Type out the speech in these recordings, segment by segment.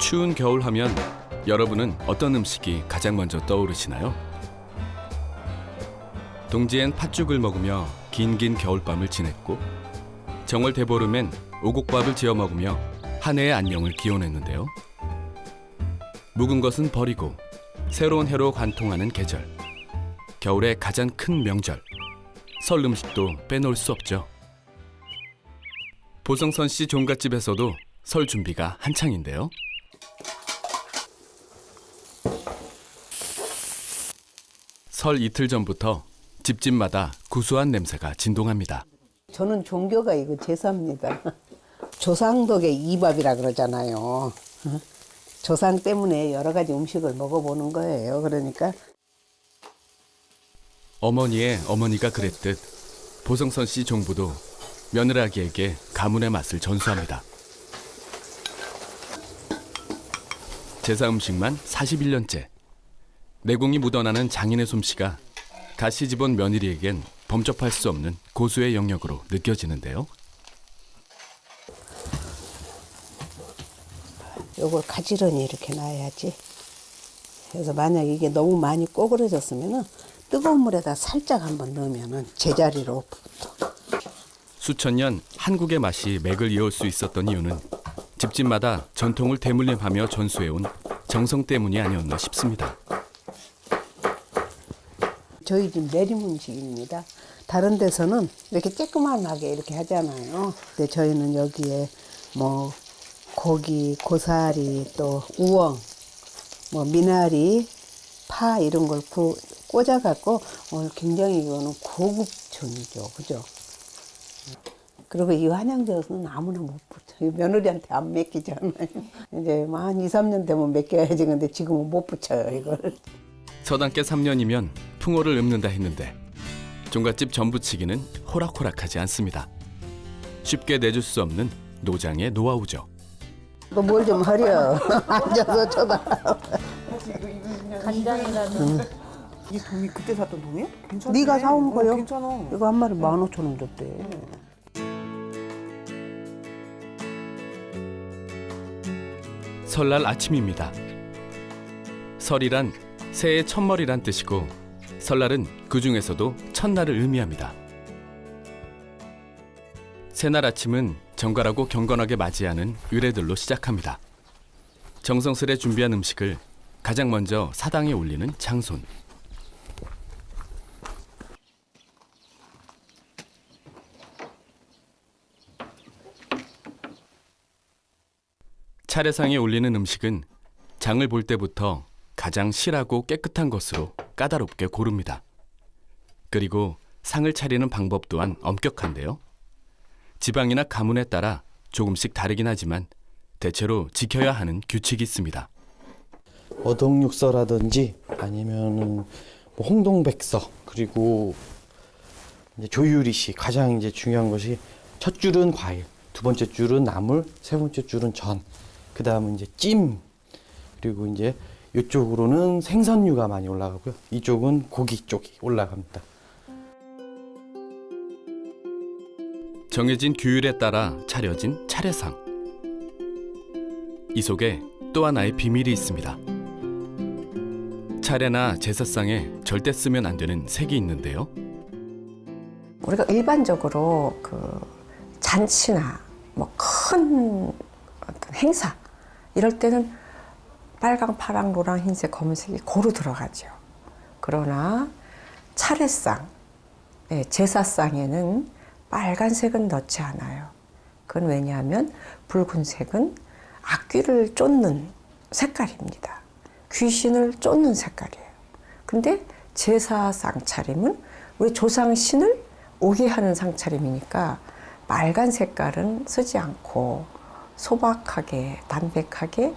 추운 겨울 하면 여러분은 어떤 음식이 가장 먼저 떠오르시나요? 동지엔 팥죽을 먹으며 긴긴 겨울밤을 지냈고 정월 대보름엔 오곡밥을 지어 먹으며 한 해의 안녕을 기원했는데요. 묵은 것은 버리고 새로운 해로 관통하는 계절. 겨울의 가장 큰 명절. 설 음식도 빼놓을 수 없죠. 보성선 씨 종갓집에서도 설 준비가 한창인데요. 설 이틀 전부터 집집마다 구수한 냄새가 진동합니다. 저는 종교가 이거 제사입니다. 조상덕의 이밥이라 그러잖아요. 조상 때문에 여러 가지 음식을 먹어보는 거예요. 그러니까 어머니의 어머니가 그랬듯 보성선 씨 종부도 며느라기에게 가문의 맛을 전수합니다. 제사 음식만 41년째. 내공이 묻어나는 장인의 솜씨가 갓 시집온 며느리에겐 범접할 수 없는 고수의 영역으로 느껴지는데요. 요걸 가지런히 이렇게 놔야지. 그래서 만약 이게 너무 많이 꼬그러졌으면은 뜨거운 물에다 살짝 한번 넣으면은 제자리로 붙어. 수천 년 한국의 맛이 맥을 이을 수 있었던 이유는 집집마다 전통을 대물림하며 전수해온 정성 때문이 아니었나 싶습니다. 저희 집 내림 음식입니다. 다른 데서는 이렇게 쬐끄만하게 이렇게 하잖아요. 근데 저희는 여기에 뭐 고기, 고사리, 또 우엉, 뭐 미나리, 파 이런 걸 꽂아갖고 굉장히 이거는 고급 전이죠, 그죠? 그리고 이 한양젓은 아무나 못 붙여요. 며느리한테 안 맡기잖아요. 이제 한 2, 3년 되면 맡겨야지. 근데 지금은 못 붙여요, 이걸. 서당께 3년이면 풍어를 읊는다 했는데 종갓집 전부치기는 호락호락하지 않습니다. 쉽게 내줄 수 없는 노장의 노하우죠. 너 뭘 좀 하려. 앉아서 쳐다. 간장이라는 이 동이 그때 샀던 동이야? 괜찮네. 네가 사온 거요? 괜찮아. 이거 한 마리 15,000원 줬대. 설날 아침입니다. 설이란 새해 첫머리란 뜻이고 설날은 그 중에서도 첫날을 의미합니다. 새날 아침은 정갈하고 경건하게 맞이하는 의례들로 시작합니다. 정성스레 준비한 음식을 가장 먼저 사당에 올리는 장손. 차례상에 올리는 음식은 장을 볼 때부터 가장 실하고 깨끗한 것으로 까다롭게 고릅니다. 그리고 상을 차리는 방법 또한 엄격한데요. 지방이나 가문에 따라 조금씩 다르긴 하지만 대체로 지켜야 하는 규칙이 있습니다. 어동육서라든지 아니면은 뭐 홍동백서 그리고 이제 조유리시 가장 이제 중요한 것이 첫 줄은 과일, 두 번째 줄은 나물, 세 번째 줄은 전, 그 다음은 이제 찜, 그리고 이제 이쪽으로는 생선류가 많이 올라가고요. 이쪽은 고기 쪽이 올라갑니다. 정해진 규율에 따라 차려진 차례상. 이 속에 또 하나의 비밀이 있습니다. 차례나 제사상에 절대 쓰면 안 되는 색이 있는데요. 우리가 일반적으로 그 잔치나 뭐 큰 어떤 행사 이럴 때는 빨강, 파랑, 노랑, 흰색, 검은색이 고루 들어가죠. 그러나 차례상, 제사상에는 빨간색은 넣지 않아요. 그건 왜냐하면 붉은색은 악귀를 쫓는 색깔입니다. 귀신을 쫓는 색깔이에요. 근데 제사상 차림은 우리 조상신을 오게 하는 상차림이니까 빨간 색깔은 쓰지 않고 소박하게, 담백하게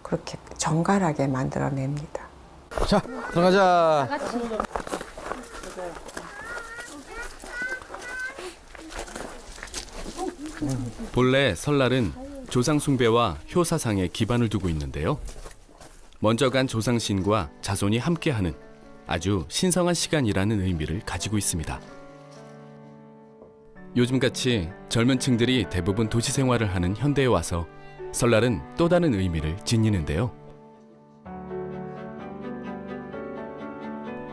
그렇게 정갈하게 만들어냅니다. 자, 들어가자. 본래 설날은 조상 숭배와 효사상에 기반을 두고 있는데요. 먼저 간 조상신과 자손이 함께하는 아주 신성한 시간이라는 의미를 가지고 있습니다. 요즘같이 젊은 층들이 대부분 도시 생활을 하는 현대에 와서 설날은 또 다른 의미를 지니는데요.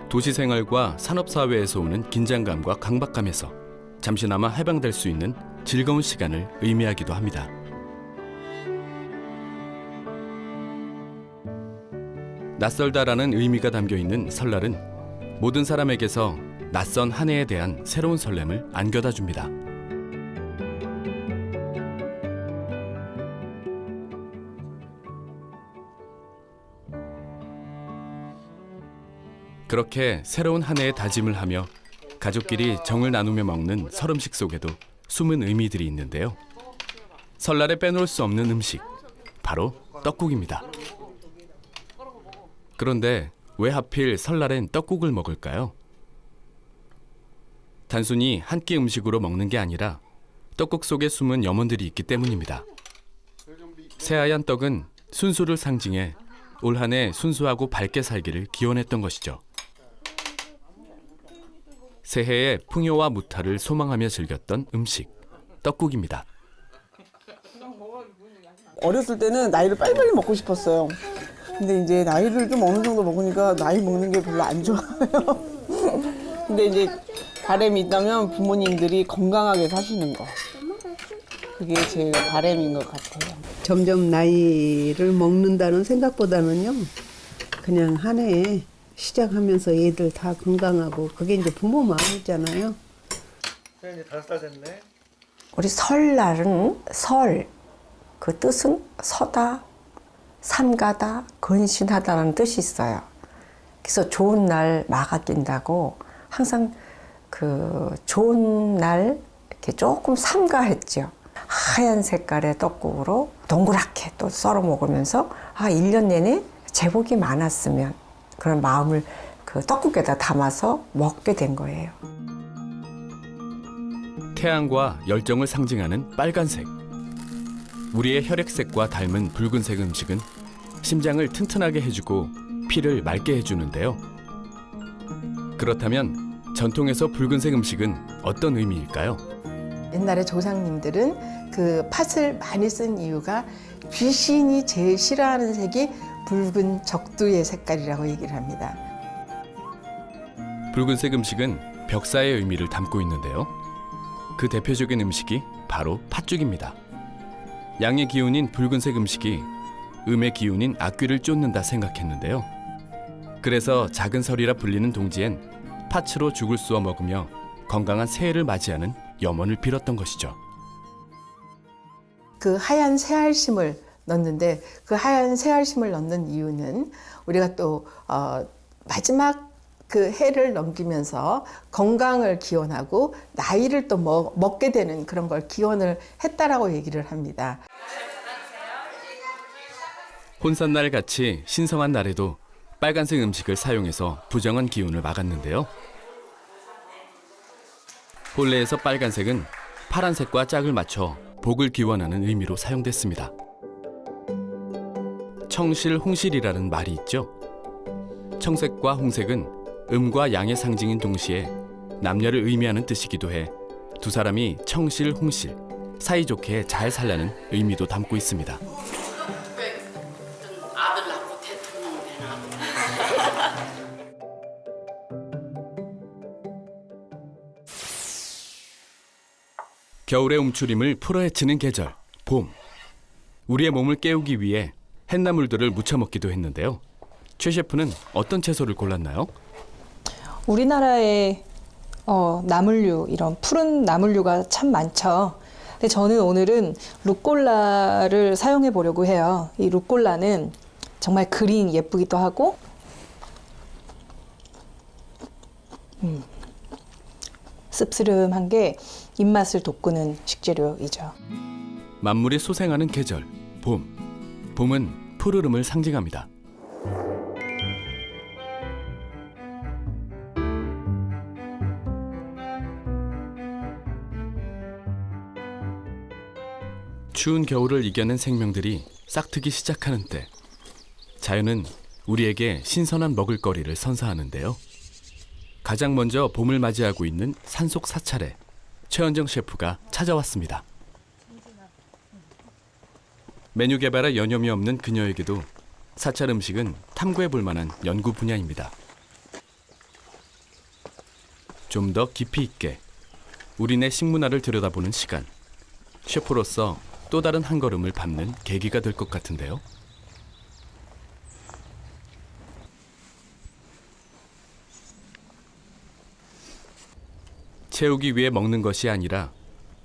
도시 생활과 산업 사회에서 오는 긴장감과 강박감에서 잠시나마 해방될 수 있는 즐거운 시간을 의미하기도 합니다. 낯설다라는 의미가 담겨 있는 설날은 모든 사람에게서 낯선 한 해에 대한 새로운 설렘을 안겨다 줍니다. 그렇게 새로운 한 해의 다짐을 하며 가족끼리 정을 나누며 먹는 설 음식 속에도 숨은 의미들이 있는데요. 설날에 빼놓을 수 없는 음식, 바로 떡국입니다. 그런데 왜 하필 설날엔 떡국을 먹을까요? 단순히 한 끼 음식으로 먹는 게 아니라 떡국 속에 숨은 염원들이 있기 때문입니다. 새하얀 떡은 순수를 상징해 올 한 해 순수하고 밝게 살기를 기원했던 것이죠. 새해의 풍요와 무탈을 소망하며 즐겼던 음식, 떡국입니다. 어렸을 때는 나이를 빨리빨리 먹고 싶었어요. 근데 이제 나이를 좀 어느 정도 먹으니까 나이 먹는 게 별로 안 좋아요. 근데 이제 바람이 있다면 부모님들이 건강하게 사시는 거. 그게 제일 바람인 것 같아요. 점점 나이를 먹는다는 생각보다는요, 그냥 한 해에 시작하면서 애들 다 건강하고, 그게 이제 부모 마음이잖아요. 이제 5살 됐네. 우리 설날은 설, 그 뜻은 서다, 삼가다, 건신하다라는 뜻이 있어요. 그래서 좋은 날 마가 낀다고 항상 그 좋은 날 이렇게 조금 삼가했죠. 하얀 색깔의 떡국으로 동그랗게 또 썰어 먹으면서 1년 내내 제복이 많았으면 그런 마음을 그 떡국에다 담아서 먹게 된 거예요. 태양과 열정을 상징하는 빨간색. 우리의 혈액색과 닮은 붉은색 음식은 심장을 튼튼하게 해주고 피를 맑게 해주는데요. 그렇다면 전통에서 붉은색 음식은 어떤 의미일까요? 옛날에 조상님들은 그 팥을 많이 쓴 이유가 귀신이 제일 싫어하는 색이 붉은 적두의 색깔이라고 얘기를 합니다. 붉은색 음식은 벽사의 의미를 담고 있는데요. 그 대표적인 음식이 바로 팥죽입니다. 양의 기운인 붉은색 음식이 음의 기운인 악귀를 쫓는다 생각했는데요. 그래서 작은 설이라 불리는 동지엔 팥으로 죽을 쏘아 먹으며 건강한 새해를 맞이하는 염원을 빌었던 것이죠. 그 하얀 새알심을 넣는데, 그 하얀 새알심을 넣는 이유는 우리가 또 마지막 그 해를 넘기면서 건강을 기원하고 나이를 또 먹게 되는 그런 걸 기원을 했다라고 얘기를 합니다. 혼산날 같이 신성한 날에도 빨간색 음식을 사용해서 부정한 기운을 막았는데요. 본래에서 빨간색은 파란색과 짝을 맞춰 복을 기원하는 의미로 사용됐습니다. 청실, 홍실이라는 말이 있죠. 청색과 홍색은 음과 양의 상징인 동시에 남녀를 의미하는 뜻이기도 해 두 사람이 청실, 홍실, 사이좋게 잘 살라는 의미도 담고 있습니다. 아들 낳고 대통령 되나? 겨울의 움츠림을 풀어헤치는 계절, 봄. 우리의 몸을 깨우기 위해 햇나물들을 무쳐 먹기도 했는데요. 최 셰프는 어떤 채소를 골랐나요? 우리나라에 나물류, 이런 푸른 나물류가 참 많죠. 근데 저는 오늘은 루꼴라를 사용해 보려고 해요. 이 루꼴라는 정말 그린 예쁘기도 하고 씁쓸한 게 입맛을 돋구는 식재료이죠. 만물이 소생하는 계절, 봄. 봄은 푸르름을 상징합니다. 추운 겨울을 이겨낸 생명들이 싹트기 시작하는 때, 자연은 우리에게 신선한 먹을거리를 선사하는데요. 가장 먼저 봄을 맞이하고 있는 산속 사찰에 최은정 셰프가 찾아왔습니다. 메뉴 개발에 여념이 없는 그녀에게도 사찰 음식은 탐구해 볼 만한 연구 분야입니다. 좀 더 깊이 있게 우리네 식문화를 들여다보는 시간. 셰프로서 또 다른 한 걸음을 밟는 계기가 될 것 같은데요. 채우기 위해 먹는 것이 아니라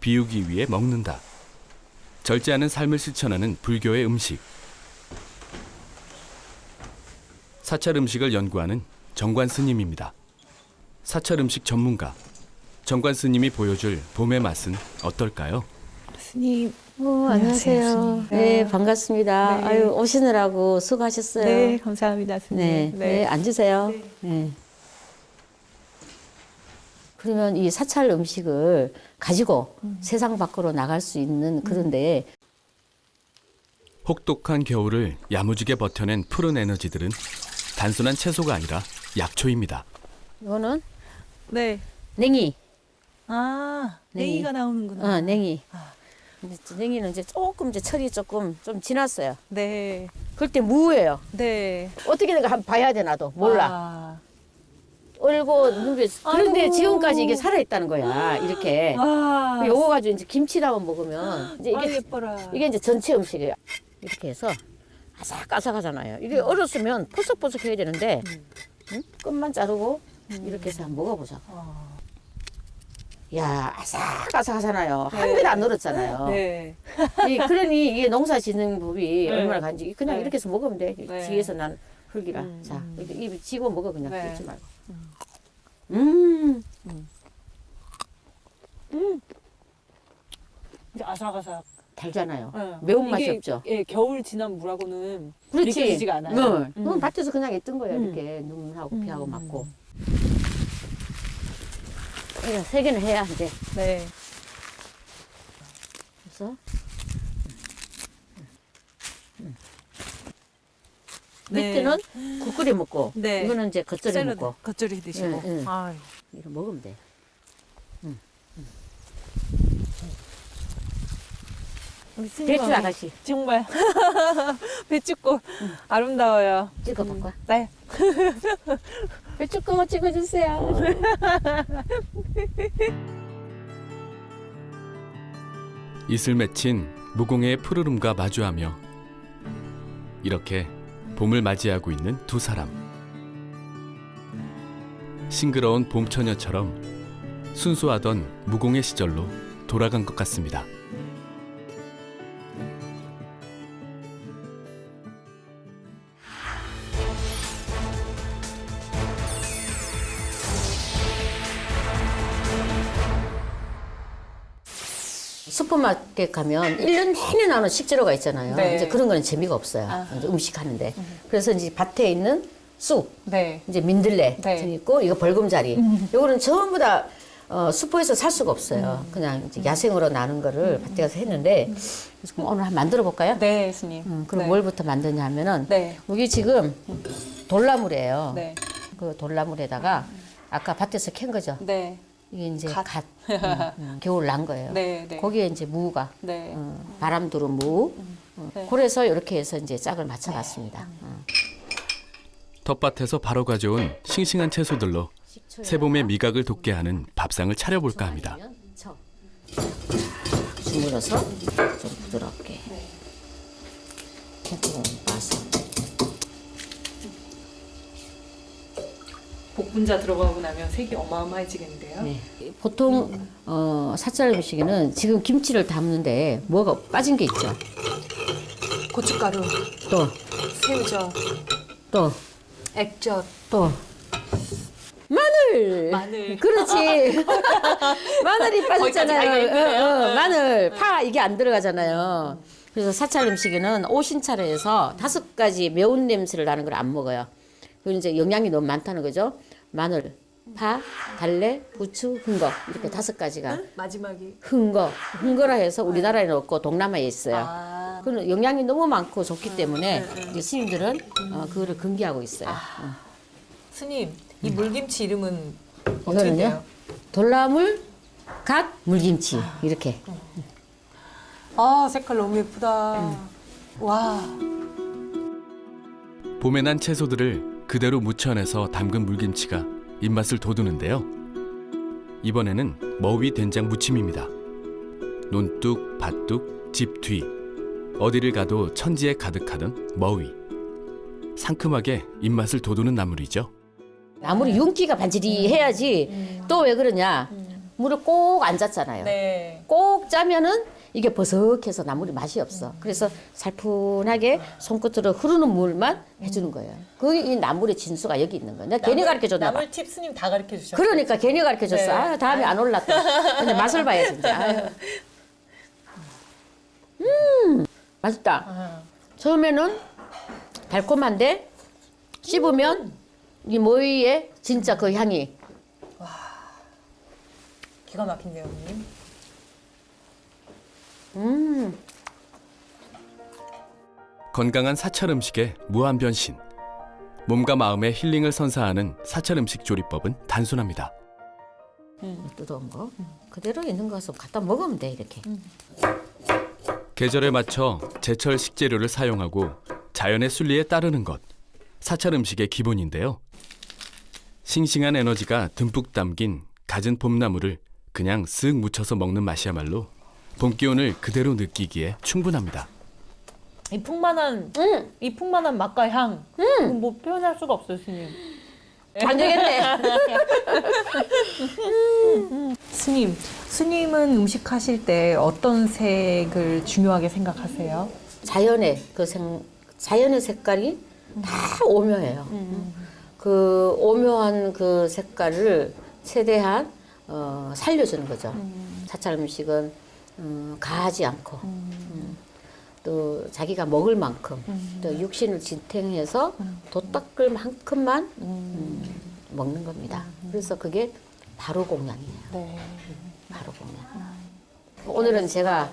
비우기 위해 먹는다. 절제하는 삶을 실천하는 불교의 음식. 사찰 음식을 연구하는 정관 스님입니다. 사찰 음식 전문가 정관 스님이 보여줄 봄의 맛은 어떨까요? 스님. 안녕하세요. 네, 반갑습니다. 네. 아유, 오시느라고 수고하셨어요. 네, 감사합니다, 스님. 네, 네, 앉으세요. 네. 그러면 이 사찰 음식을 가지고 세상 밖으로 나갈 수 있는 그런데 혹독한 겨울을 야무지게 버텨낸 푸른 에너지들은 단순한 채소가 아니라 약초입니다. 이거는 네. 냉이. 아, 냉이. 냉이가 나오는구나. 냉이. 근데 냉이는 이제 조금 이제 철이 조금 좀 지났어요. 네. 그럴 때 무예요. 네. 어떻게 내가 한번 봐야 돼 나도 몰라. 아. 얼고 눈빛. 그런데 아이고. 지금까지 이게 살아 있다는 거야. 이렇게. 와. 요거 가지고 이제 김치랑 먹으면 이제 아, 이게 예뻐라. 이게 이제 전체 음식이에요. 이렇게 해서 아삭아삭하잖아요. 이게 얼었으면 포석포석 해야 되는데 응? 끝만 자르고 이렇게 해서 한번 먹어보자. 야 아삭아삭하잖아요. 한 개도 안 얼었잖아요. 네. 그러니 이게 농사 짓는 법이 네. 얼마나 간지 그냥 네. 이렇게 해서 먹으면 돼. 네. 뒤에서 난 흙이라. 자 이렇게 입에 쥐고 먹어 그냥 네. 뜯지 말고. 이제 아삭아삭. 달잖아요. 네. 매운맛이 이게, 없죠. 예, 겨울 지난 물하고는 그렇지. 느껴지지가 않아요. 그건 밭에서 그냥 있던 거예요. 이렇게 눈하고 피하고 맞고. 이거 3개는 해야 이제. 네. 그래서 네. 밑에는 국 끓여 먹고 네. 이거는 이제 겉절이 샐러드 먹고 겉절이 드시고. 응, 응. 아유. 이거 먹으면 돼. 우리 스님 배추 어머니 아가씨 정말 배추꽃 아름다워요. 찍어볼까? 네. 배추 거 찍어주세요. 이슬 맺힌 무공의 푸르름과 마주하며 이렇게 봄을 맞이하고 있는 두 사람. 싱그러운 봄처녀처럼 순수하던 무공의 시절로 돌아간 것 같습니다. 슈퍼마켓 가면 1년 내내 나오는 식재료가 있잖아요. 네. 이제 그런 거는 재미가 없어요. 이제 음식 하는데. 그래서 이제 밭에 있는 쑥, 네. 이제 민들레 네. 등 있고 이거 벌금자리. 요거는 전부 다 슈퍼에서 살 수가 없어요. 그냥 이제 야생으로 나는 거를 밭에 가서 했는데 그래서 그럼 오늘 한번 만들어 볼까요? 네, 스님. 그럼 네. 뭘부터 만드냐 하면은 네. 여기 지금 돌나물이에요. 네. 그 돌나물에다가 아까 밭에서 캔 거죠. 네. 이게 이제 갓. 갓. 겨울 난 거예요. 네, 네. 거기에 이제 무가 네. 바람 두른 무. 네. 그래서 이렇게 해서 이제 짝을 맞춰봤습니다. 텃밭에서 바로 가져온 싱싱한 채소들로 새봄의 미각을 돋게 하는 밥상을 차려볼까 합니다. 주물러서 좀 부드럽게 해서 와서 복분자 들어가고 나면 색이 어마어마해지겠는데요. 네. 보통 사찰 음식에는 지금 김치를 담는데 뭐가 빠진 게 있죠. 고춧가루, 또 새우젓, 또, 액젓, 또. 마늘. 마늘. 그렇지. 마늘이 빠졌잖아요. 거기까지 가기가 힘드네요. 마늘, 파 이게 안 들어가잖아요. 그래서 사찰 음식에는 오신차례에서 5가지 매운 냄새를 나는 걸 안 먹어요. 그리고 이제 영양이 너무 많다는 거죠. 마늘, 파, 달래, 부추, 흥거 이렇게 5가지가. 마지막이. 흥거라 해서 우리나라에는 없고 동남아에 있어요. 아. 그는 영양이 너무 많고 좋기 때문에 이제 스님들은 그거를 금기하고 있어요. 스님, 이 물김치 이름은 어떻게 이거는요 돼요? 돌나물, 갓, 물김치 이렇게. 아, 색깔 너무 예쁘다. 와. 봄에 난 채소들을 그대로 무쳐내서 담근 물김치가 입맛을 돋우는데요. 이번에는 머위 된장 무침입니다. 논뚝, 밭뚝, 집 뒤 어디를 가도 천지에 가득하던 머위. 상큼하게 입맛을 돋우는 나물이죠. 나물이 윤기가 반질이 해야지. 또 왜 그러냐? 물을 꼭 안 짰잖아요. 네. 꼭 짜면은 이게 버석해서 나물이 맛이 없어. 그래서 살푼하게 손끝으로 흐르는 물만 해주는 거예요. 그 이 나물의 진수가 여기 있는 거야. 내가 괜히 가르쳐줬나 봐. 나물 팁 스님 다 가르쳐 주셨어요. 그러니까 괜히 가르쳐줬어. 네. 아, 다음에 안 올랐다. 근데 맛을 봐야지 이제. 아유. 맛있다. 처음에는 달콤한데 씹으면 이 모이의 진짜 그 향이. 기가 막힌데요, 언니. 건강한 사찰 음식의 무한 변신. 몸과 마음의 힐링을 선사하는 사찰 음식 조리법은 단순합니다. 뜯어온 거 그대로 있는 거 갖다 먹으면 돼 이렇게. 계절에 맞춰 제철 식재료를 사용하고 자연의 순리에 따르는 것. 사찰 음식의 기본인데요. 싱싱한 에너지가 듬뿍 담긴 갖은 봄나물을 그냥 쓱 묻혀서 먹는 맛이야말로 봄 기운을 그대로 느끼기에 충분합니다. 이 풍만한 맛과 향. 뭐 표현할 수가 없어요, 스님. 안 되겠네. 스님은 음식 하실 때 어떤 색을 중요하게 생각하세요? 자연의 자연의 색깔이 다 오묘해요. 그 오묘한 그 색깔을 최대한 살려주는 거죠. 사찰 음식은 가하지 않고 또 자기가 먹을 만큼 또 육신을 지탱해서 도 닦을 만큼만 먹는 겁니다. 그래서 그게 바로 공양이에요. 네. 바로 공양. 오늘은 제가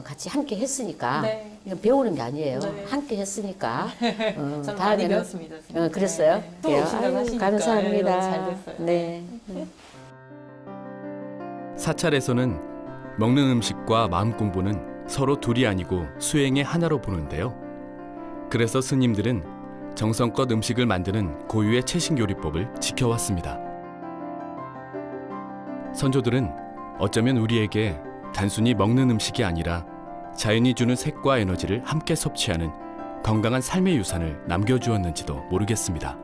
같이 함께 했으니까 네. 이건 배우는 게 아니에요. 네. 함께 했으니까 전 많이 다음에는 배웠습니다. 스님. 그랬어요. 네. 또 그래요? 오신다고 아유, 하시니까 감사합니다. 너무 잘 됐어요. 네. 사찰에서는 먹는 음식과 마음 공부는 서로 둘이 아니고 수행의 하나로 보는데요. 그래서 스님들은 정성껏 음식을 만드는 고유의 채식 요리법을 지켜왔습니다. 선조들은 어쩌면 우리에게 단순히 먹는 음식이 아니라 자연이 주는 색과 에너지를 함께 섭취하는 건강한 삶의 유산을 남겨주었는지도 모르겠습니다.